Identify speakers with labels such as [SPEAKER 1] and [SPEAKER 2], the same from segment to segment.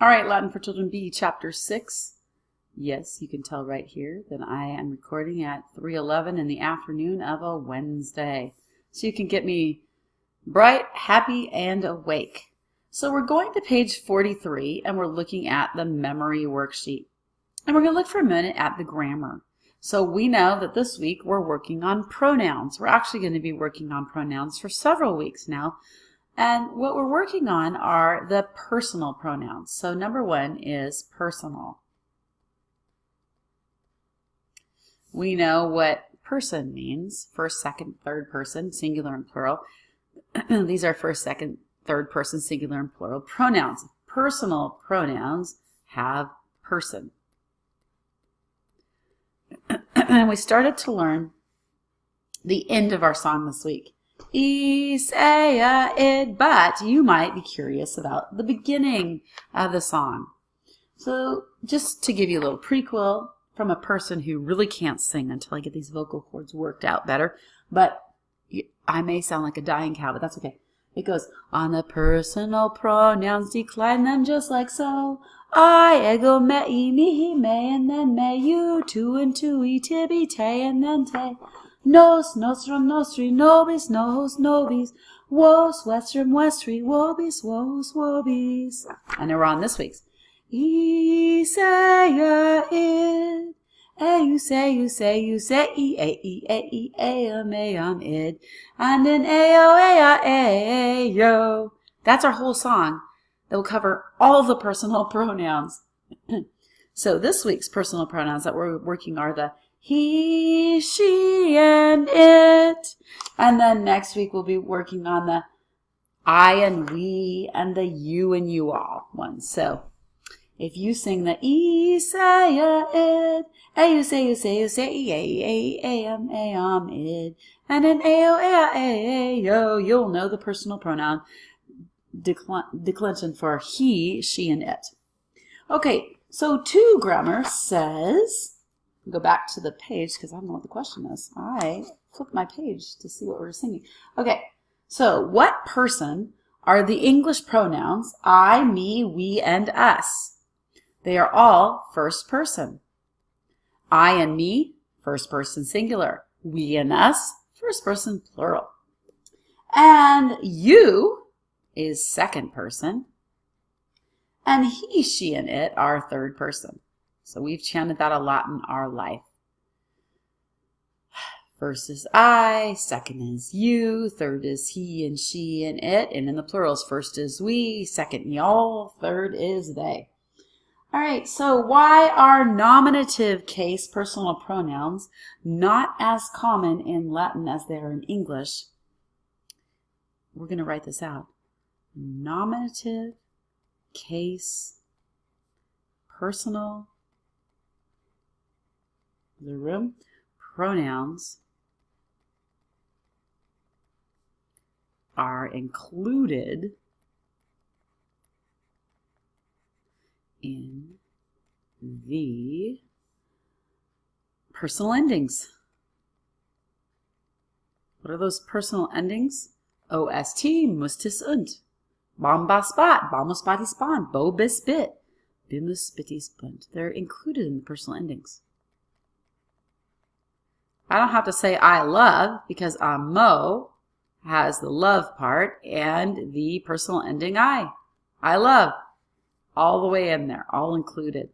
[SPEAKER 1] All right, Latin for Children B, Chapter 6. Yes, you can tell right here that I am recording at 3:11 in the afternoon of a Wednesday. So you can get me bright, happy, and awake. So we're going to page 43, and we're looking at the memory worksheet. And we're going to look for a minute at the grammar. So we know that this week we're working on pronouns. We're actually going to be working on pronouns for several weeks now. And what we're working on are the personal pronouns. So number one is personal. We know what person means: first, second, third person, singular and plural. These are first, second, third person, singular and plural pronouns. Personal pronouns have person. And we started to learn the end of our song this week. Id, but you might be curious about the beginning of the song. So just to give you a little prequel from a person who really can't sing until I get these vocal cords worked out better, but I may sound like a dying cow, but that's okay. It goes, on the personal pronouns, decline them just like so. I, ego, me, he, may, and then may, you, two, and two, tibi, te, and then te. Nos, nostrum, nostri, nobis, nos, nobis, wos, westrum, westri, wobis, wos, wobis. And we're on this week's. Isaiah, id. You say, id. And then yo. That's our whole song that will cover all the personal pronouns. So this week's personal pronouns that we're working are the he, she, and it. And then next week we'll be working on the I and we and the you and you all ones. So if you sing the Isaiah, id, you say, id, and then yo, you'll know the personal pronoun declension for he, she, and it. Okay, so 2 grammar says, go back to the page because I don't know what the question is. I flipped my page to see what we're singing. Okay, so what person are the English pronouns I, me, we, and us? They are all first person. I and me, first person singular. We and us, first person plural. And you is second person. And he, she, and it are third person. So we've chanted that a lot in our life. First is I, second is you, third is he and she and it, and in the plurals, first is we, second y'all, third is they. All right, so why are nominative case personal pronouns not as common in Latin as they are in English? We're going to write this out. Nominative case personal pronouns are included in the personal endings. What are those personal endings? OST, mustis und. Bomba spot, bombus spotty spawn, bo bis bit, bimus bitty spunt. They're included in the personal endings. I don't have to say I love because amo has the love part and the personal ending I. I love. All the way in there, all included.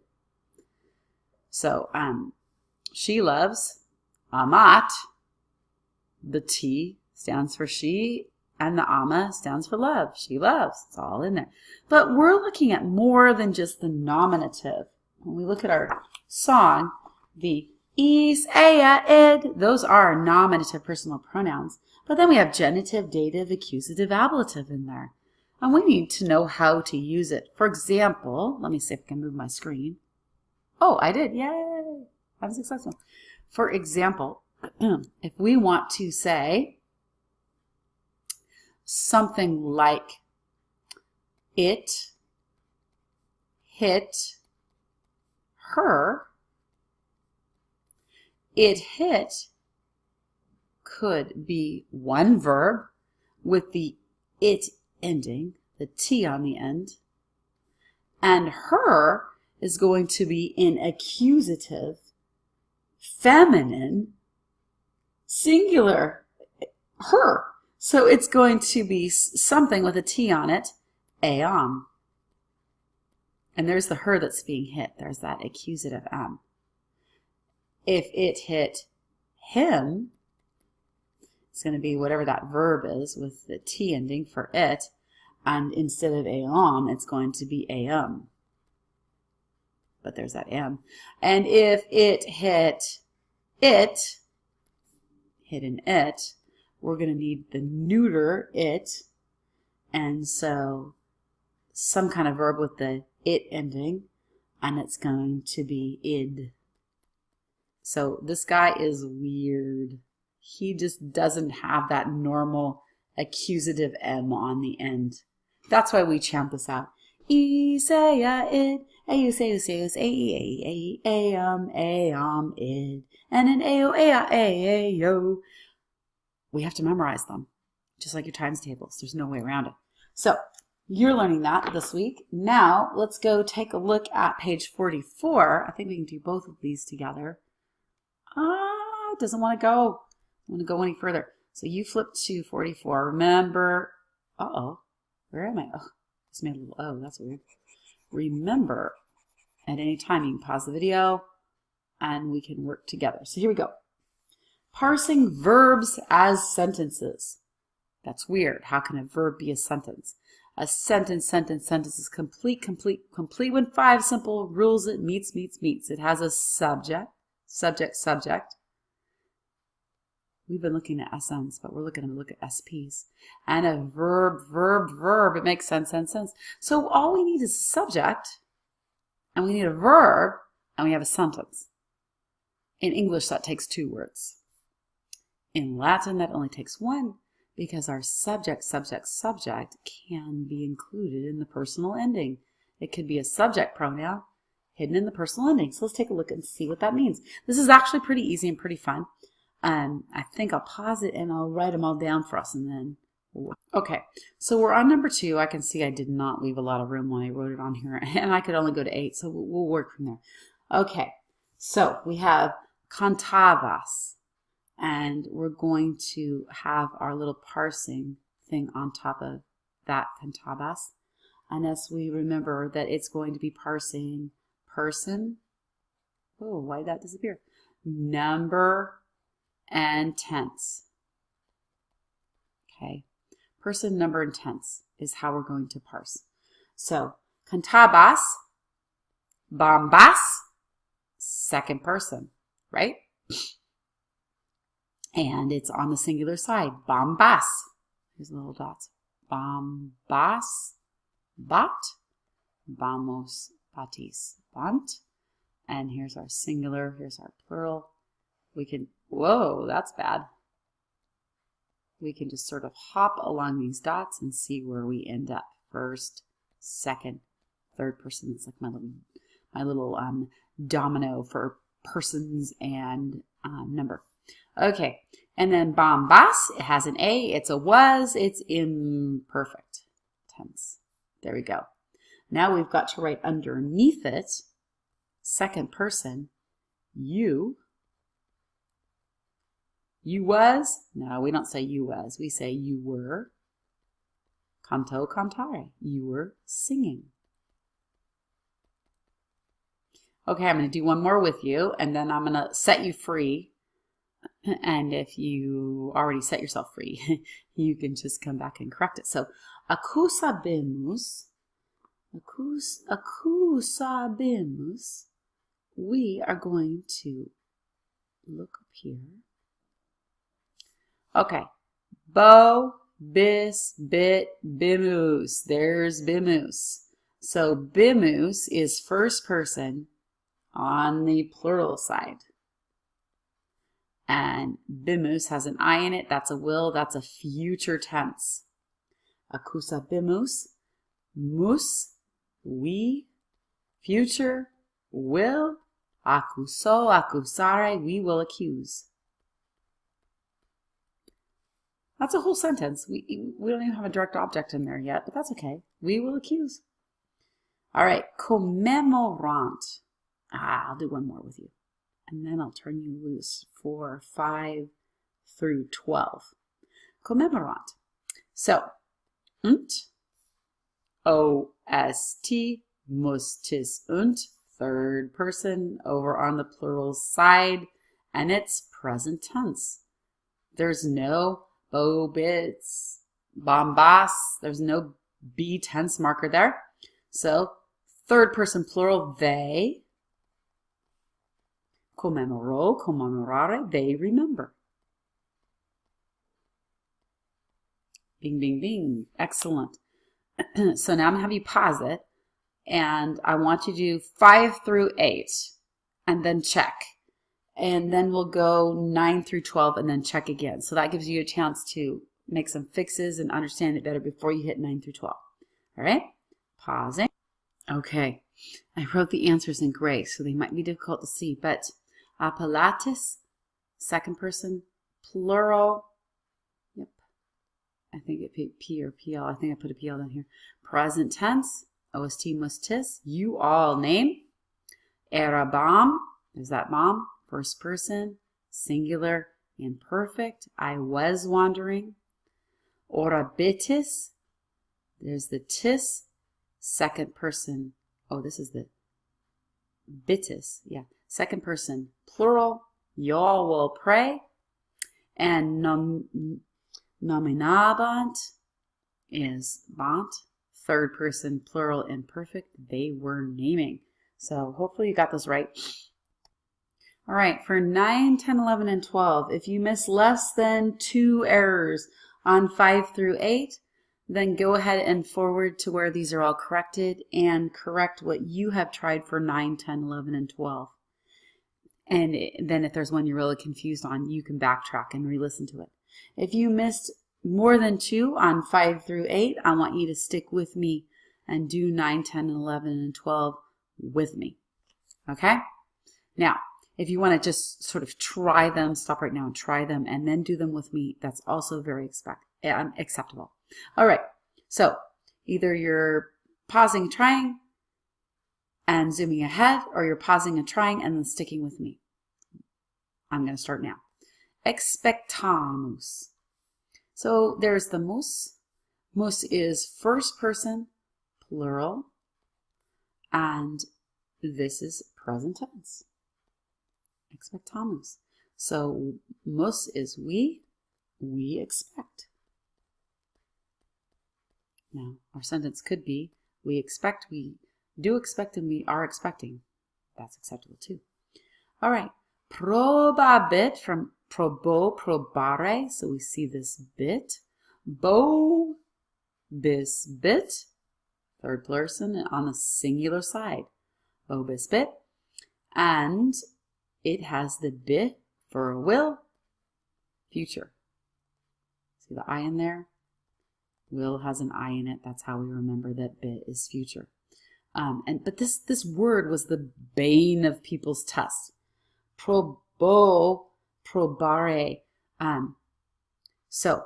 [SPEAKER 1] So, she loves, amat, the T stands for she, and the ama stands for love. She loves. It's all in there. But we're looking at more than just the nominative. When we look at our song, the is, id, those are nominative personal pronouns. But then we have genitive, dative, accusative, ablative in there. And we need to know how to use it. For example, let me see if I can move my screen. Oh, I did. Yay! I was successful. For example, if we want to say something like it hit her, it hit could be one verb with the it ending, the T on the end. And her is going to be in accusative, feminine, singular, her. So it's going to be something with a T on it, am. And there's the her that's being hit. There's that accusative am. If it hit him, it's going to be whatever that verb is with the T ending for it. And instead of am, it's going to be am. But there's that am. And if it hit it, hidden it, we're going to need the neuter it. And so some kind of verb with the it ending, and it's going to be id. So this guy is weird. He just doesn't have that normal accusative M on the end. That's why we chant this out. E say a id, a you say a am id, and an a yo. We have to memorize them, just like your times tables. There's no way around it. So you're learning that this week. Now let's go take a look at page 44. I think we can do both of these together. It doesn't want to go. I want to go any further. So you flip to 44. Remember, where am I? Oh, just made a little O. That's weird. Remember, at any time you can pause the video and we can work together. So here we go. Parsing verbs as sentences. That's weird. How can a verb be a sentence? A sentence is complete when 5 simple rules it meets. It has a subject. We've been looking at SNs, but we're looking to look at SPs. And a verb. It makes sense. So all we need is a subject, and we need a verb, and we have a sentence. In English, that takes 2 words. In Latin, that only takes 1, because our subject can be included in the personal ending. It could be a subject pronoun hidden in the personal ending. So let's take a look and see what that means. This is actually pretty easy and pretty fun. I think I'll pause it and I'll write them all down for us and then we'll work. Okay, so we're on number 2. I can see I did not leave a lot of room when I wrote it on here, and I could only go to 8, so we'll work from there. Okay, so we have cantabas, and we're going to have our little parsing thing on top of that cantabas. And as we remember that it's going to be parsing person, oh, why did that disappear? Number and tense. Okay, person, number, and tense is how we're going to parse. So, cantabas, bombas, second person, right? And it's on the singular side, bombas. Here's the little dots. Bombas, bat, vamos, batis, bant. And here's our singular, here's our plural. We can, whoa, that's bad. We can just sort of hop along these dots and see where we end up. First, second, third person. It's like my little domino for persons and number. Okay, and then bombas, it has an A, it's a was, it's imperfect tense. There we go. Now we've got to write underneath it, second person, you. You was? No, we don't say you was. We say you were. Canto, cantare. You were singing. Okay, I'm going to do one more with you, and then I'm going to set you free. And if you already set yourself free, you can just come back and correct it. So, acusabemos. We are going to look up here. Okay, bo, bis, bit, bimus. There's bimus. So bimus is first person on the plural side. And bimus has an I in it. That's a will. That's a future tense. Acusabemos, mus, we, future, will, acusó, acusare, we will accuse. That's a whole sentence. We don't even have a direct object in there yet, but that's okay. We will accuse. All right, commemorant. I'll do one more with you. And then I'll turn you loose for 5 through 12. Commemorant. So, OST, mustis und, third person over on the plural side, and it's present tense. There's no bobits, bombas, there's no B tense marker there. So, third person plural, they. Commemorò, commemorare, they remember. Bing, bing, bing. Excellent. So now I'm going to have you pause it, and I want you to do 5 through 8, and then check. And then we'll go 9 through 12, and then check again. So that gives you a chance to make some fixes and understand it better before you hit 9 through 12. All right? Pausing. Okay. I wrote the answers in gray, so they might be difficult to see, but appellatis, second person, plural. Yep. I think it P or PL. I think I put a PL down here. Present tense, OST mustis, you all name. Erabam, there's that bomb, first person, singular, imperfect. I was wandering. Orabitis, there's the tis, second person. Oh, this is the bitis. Yeah. Second person, plural. Y'all will pray. And nominabant is bant. Third person, plural, imperfect. They were naming. So hopefully you got this right. All right. For 9, 10, 11, and 12, if you miss less than 2 errors on 5 through 8, then go ahead and forward to where these are all corrected and correct what you have tried for 9, 10, 11, and 12. And then if there's one you're really confused on, you can backtrack and re-listen to it. If you missed more than 2 on 5 through 8, I want you to stick with me and do 9, 10, 11, and 12 with me. Okay? Now, if you want to just sort of try them, stop right now and try them, and then do them with me, that's also very acceptable. All right, so either you're pausing, trying, and zooming ahead, or you're pausing and trying and then sticking with me. I'm going to start now. Expectamus. So there's the mus. Mus is first person, plural, and this is present tense. Expectamus. So mus is we expect. Now, our sentence could be, we expect, we do expect, and we are expecting. That's acceptable too. All right. Probabit from probo, probare. So we see this bit. Bo, bis, bit. Third person on the singular side. Bo, bis, bit. And it has the bit for a will. Future. See the I in there? Will has an I in it. That's how we remember that bit is future. But this word was the bane of people's tests. Probo, probare. So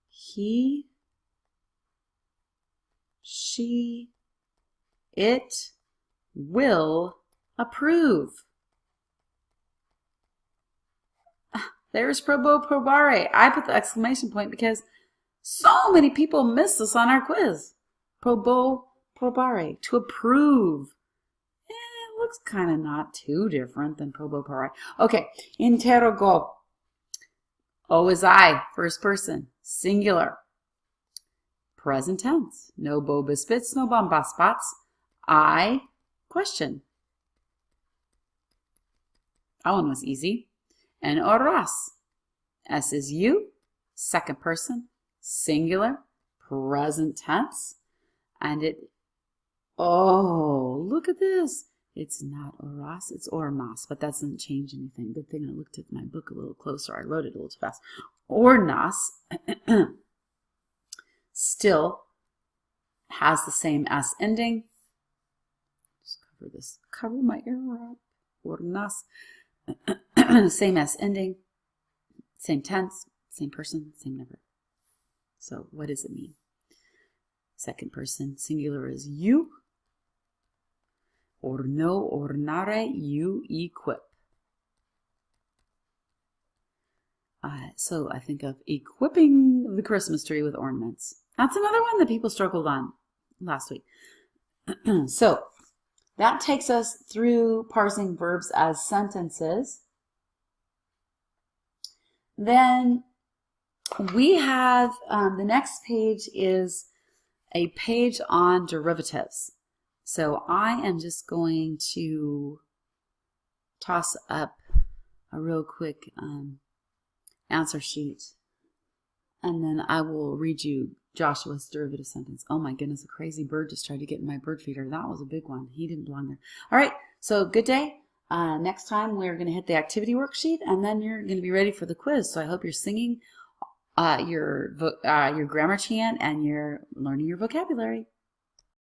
[SPEAKER 1] he, she, it will approve. There's probo, probare. I put the exclamation point because so many people missed this on our quiz. Probo, probare, to approve. It looks kind of not too different than probo, probare. Okay, interrogo. O is I, first person, singular. Present tense. No bobus bits, no bombas spots. I, question. That one was easy. And oras. S is you, second person, singular, present tense. And it, oh, look at this. It's not oras, it's ornas, but that doesn't change anything. Good thing I looked at my book a little closer. I wrote it a little too fast. Ornas still has the same S ending. Just cover this, cover my error up. Ornas, same S ending, same tense, same person, same number. So what does it mean? Second person singular is you. Orno, ornare, you equip. So I think of equipping the Christmas tree with ornaments. That's another one that people struggled on last week. So that takes us through parsing verbs as sentences. Then we have, the next page is a page on derivatives. So I am just going to toss up a real quick answer sheet, and then I will read you Joshua's derivative sentence. Oh my goodness, a crazy bird just tried to get in my bird feeder. That was a big one. He didn't belong there. All right, so good day. Next time we're going to hit the activity worksheet, and then you're going to be ready for the quiz. So I hope you're singing your grammar chant and you're learning your vocabulary.